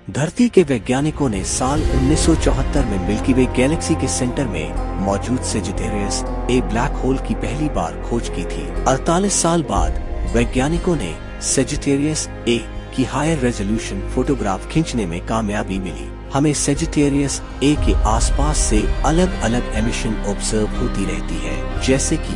धरती के वैज्ञानिकों ने साल 1974 में मिल्की वे गैलेक्सी के सेंटर में मौजूद सेजिटेरियस ए ब्लैक होल की पहली बार खोज की थी। 48 साल बाद वैज्ञानिकों ने सेजिटेरियस ए की हायर रेजोल्यूशन फोटोग्राफ खींचने में कामयाबी मिली। हमें सेजिटेरियस ए के आसपास से अलग अलग एमिशन ऑब्जर्व होती रहती है, जैसे कि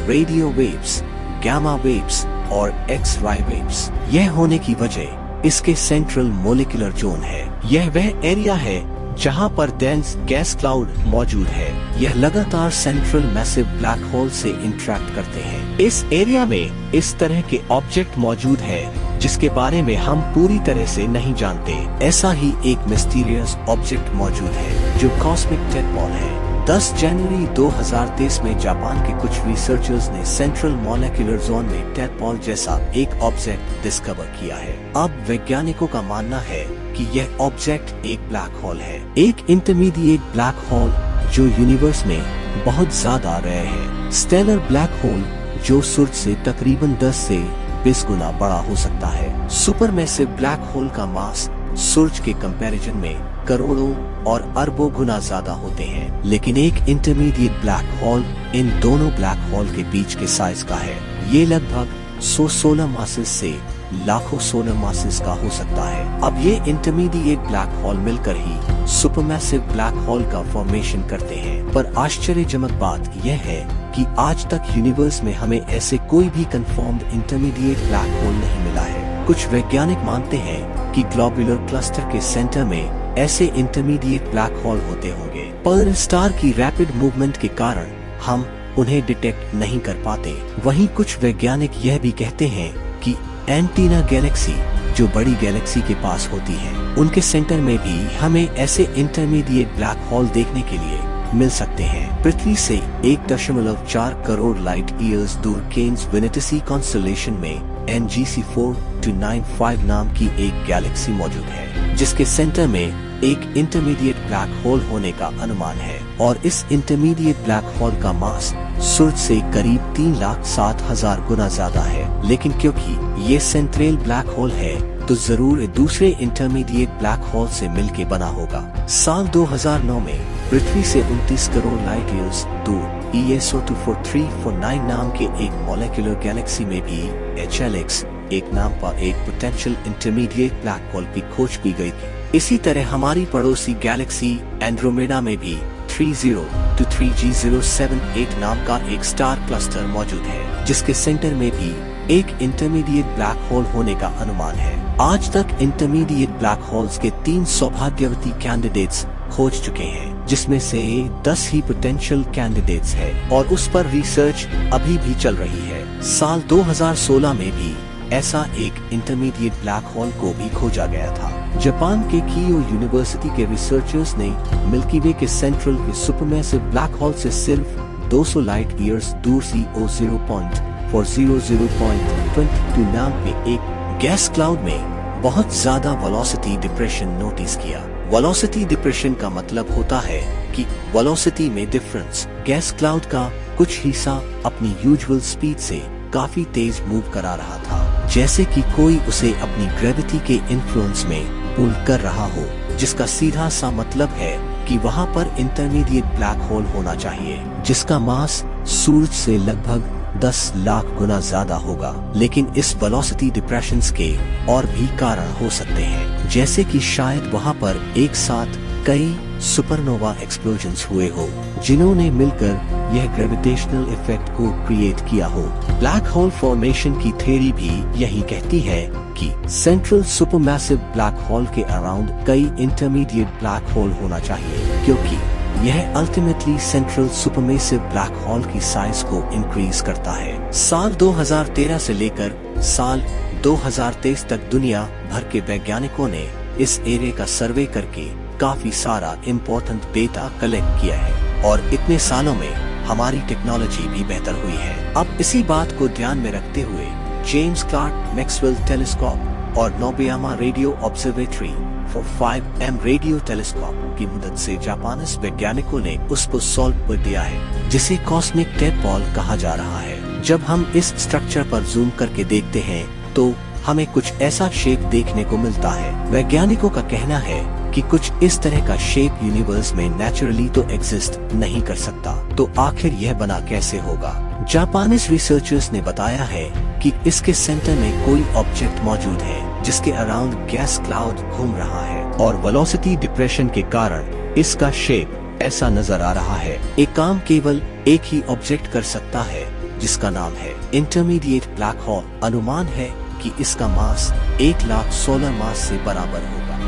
रेडियो वेव्स, गामा वेव्स और एक्स-रे वेव्स। यह होने की वजह इसके सेंट्रल मोलिकुलर जोन है। यह वह एरिया है जहां पर डेंस गैस क्लाउड मौजूद है। यह लगातार सेंट्रल मैसिव ब्लैक होल से इंटरेक्ट करते हैं। इस एरिया में इस तरह के ऑब्जेक्ट मौजूद है जिसके बारे में हम पूरी तरह से नहीं जानते। ऐसा ही एक मिस्टीरियस ऑब्जेक्ट मौजूद है जो कॉस्मिक टेडपॉल है। 10 जनवरी 2023 में जापान के कुछ रिसर्चर्स ने सेंट्रल मॉलिक्यूलर जोन में टेडपॉल जैसा एक ऑब्जेक्ट डिस्कवर किया है। अब वैज्ञानिकों का मानना है कि यह ऑब्जेक्ट एक ब्लैक होल है, एक इंटरमीडिएट ब्लैक होल जो यूनिवर्स में बहुत ज्यादा रेयर है। स्टेलर ब्लैक होल जो सूरज से तकरीबन 10 से 20 गुना बड़ा हो सकता है। सुपरमैसिव ब्लैक होल का मास सूरज के कंपैरिजन में करोड़ों और अरबों गुना ज्यादा होते हैं, लेकिन एक इंटरमीडिएट ब्लैक होल इन दोनों ब्लैक होल के बीच के साइज का है। ये लगभग 100 सोलर मासेस से लाखों सोलर मासेस का हो सकता है। अब ये इंटरमीडिएट ब्लैक होल मिलकर ही सुपरमैसिव ब्लैक होल का फॉर्मेशन करते हैं। पर आश्चर्यजनक बात यह है कि आज तक यूनिवर्स में हमें ऐसे कोई भी कंफर्म्ड इंटरमीडिएट ब्लैक होल नहीं मिला है। कुछ वैज्ञानिक मानते हैं कि ग्लोबुलर क्लस्टर के सेंटर में ऐसे इंटरमीडिएट ब्लैक होल होते होंगे, पर स्टार की रैपिड मूवमेंट के कारण हम उन्हें डिटेक्ट नहीं कर पाते। वहीं कुछ वैज्ञानिक यह भी कहते हैं कि एंटीना गैलेक्सी जो बड़ी गैलेक्सी के पास होती है, उनके सेंटर में भी हमें ऐसे इंटरमीडिएट ब्लैक होल देखने के लिए मिल सकते हैं। पृथ्वी से 1.4 करोड़ लाइट ईयर्स दूर केन्स विनिटसी कॉन्स्टेलेशन में NGC 4295 नाम की एक गैलेक्सी मौजूद है, जिसके सेंटर में एक इंटरमीडिएट ब्लैक होल होने का अनुमान है। और इस इंटरमीडिएट ब्लैक होल का मास सूरज से करीब 3,07,000 गुना ज्यादा है। लेकिन क्योंकि ये सेंट्रल ब्लैक होल है तो जरूर दूसरे इंटरमीडिएट ब्लैक होल से मिलके बना होगा। साल 2009 में पृथ्वी से 29 करोड़ लाइट ईयर्स दूर ESO 24349 नाम के एक मॉलिक्यूलर गैलेक्सी में भी HLX एक नाम पर एक पोटेंशियल इंटरमीडिएट ब्लैक होल की खोज की गई थी। इसी तरह हमारी पड़ोसी गैलेक्सी एंड्रोमेडा में भी 3023G078 नाम का एक स्टार क्लस्टर मौजूद है, जिसके सेंटर में भी एक इंटरमीडिएट ब्लैक होल होने का अनुमान है। आज तक इंटरमीडिएट ब्लैक होल्स के 3 सौभाग्यवती कैंडिडेट्स खोज चुके हैं, जिसमें से 10 ही पोटेंशियल कैंडिडेट्स है और उस पर रिसर्च अभी भी चल रही है। साल 2016 में भी ऐसा एक इंटरमीडिएट ब्लैक होल को भी खोजा गया था। जापान के कीयो यूनिवर्सिटी के रिसर्चर्स ने मिल्की वे के सेंट्रल के सुपरमैसिव ब्लैक होल से सिर्फ 200 लाइट ईयर्स दूर CO 0.400.22 नाम के एक गैस क्लाउड में बहुत ज्यादा वेलोसिटी डिप्रेशन नोटिस किया। वेलोसिटी डिप्रेशन का मतलब होता है कि वेलोसिटी में डिफरेंस। गैस क्लाउड का कुछ हिस्सा अपनी यूजुअल स्पीड से काफी तेज मूव करा रहा था, जैसे कि कोई उसे अपनी ग्रेविटी के इन्फ्लुएंस में पुल कर रहा हो, जिसका सीधा सा मतलब है कि वहाँ पर इंटरमीडिएट ब्लैक होल होना चाहिए जिसका मास सूरज से लगभग 10 लाख गुना ज्यादा होगा। लेकिन इस वेलोसिटी डिप्रेशंस के और भी कारण हो सकते हैं, जैसे कि शायद वहाँ पर एक साथ कई सुपरनोवा एक्सप्लोजन्स हुए हो, जिन्होंने मिलकर यह ग्रेविटेशनल इफेक्ट को क्रिएट किया हो। ब्लैक होल फॉर्मेशन की थ्योरी भी यही कहती है कि सेंट्रल सुपरमैसिव ब्लैक होल के अराउंड कई इंटरमीडिएट ब्लैक होल होना चाहिए, क्योंकि यह ultimately central supermassive black hole की साइज को इंक्रीज करता है। साल 2013 से लेकर साल 2023 तक दुनिया भर के वैज्ञानिकों ने इस एरिया का सर्वे करके काफी सारा इम्पोर्टेंट डेटा कलेक्ट किया है और इतने सालों में हमारी टेक्नोलॉजी भी बेहतर हुई है। अब इसी बात को ध्यान में रखते हुए जेम्स क्लार्क मैक्सवेल टेलीस्कोप और Nobeyama radio observatory for 5M radio telescope की मदद से जापानीज वैज्ञानिकों ने उसको सॉल्व कर दिया है, जिसे कॉस्मिक टेडपॉल कहा जा रहा है। जब हम इस स्ट्रक्चर पर जूम करके देखते हैं तो हमें कुछ ऐसा शेप देखने को मिलता है। वैज्ञानिकों का कहना है कि कुछ इस तरह का शेप यूनिवर्स में नेचुरली तो एग्जिस्ट नहीं कर सकता, तो आखिर यह बना कैसे होगा। जापानीज रिसर्चर्स ने बताया है कि इसके सेंटर में कोई ऑब्जेक्ट मौजूद है जिसके अराउंड गैस क्लाउड घूम रहा है और वेलोसिटी डिप्रेशन के कारण इसका शेप ऐसा नजर आ रहा है। एक काम केवल एक ही ऑब्जेक्ट कर सकता है जिसका नाम है इंटरमीडिएट ब्लैक होल। अनुमान है कि इसका मास 1 लाख सोलर मास से बराबर होगा।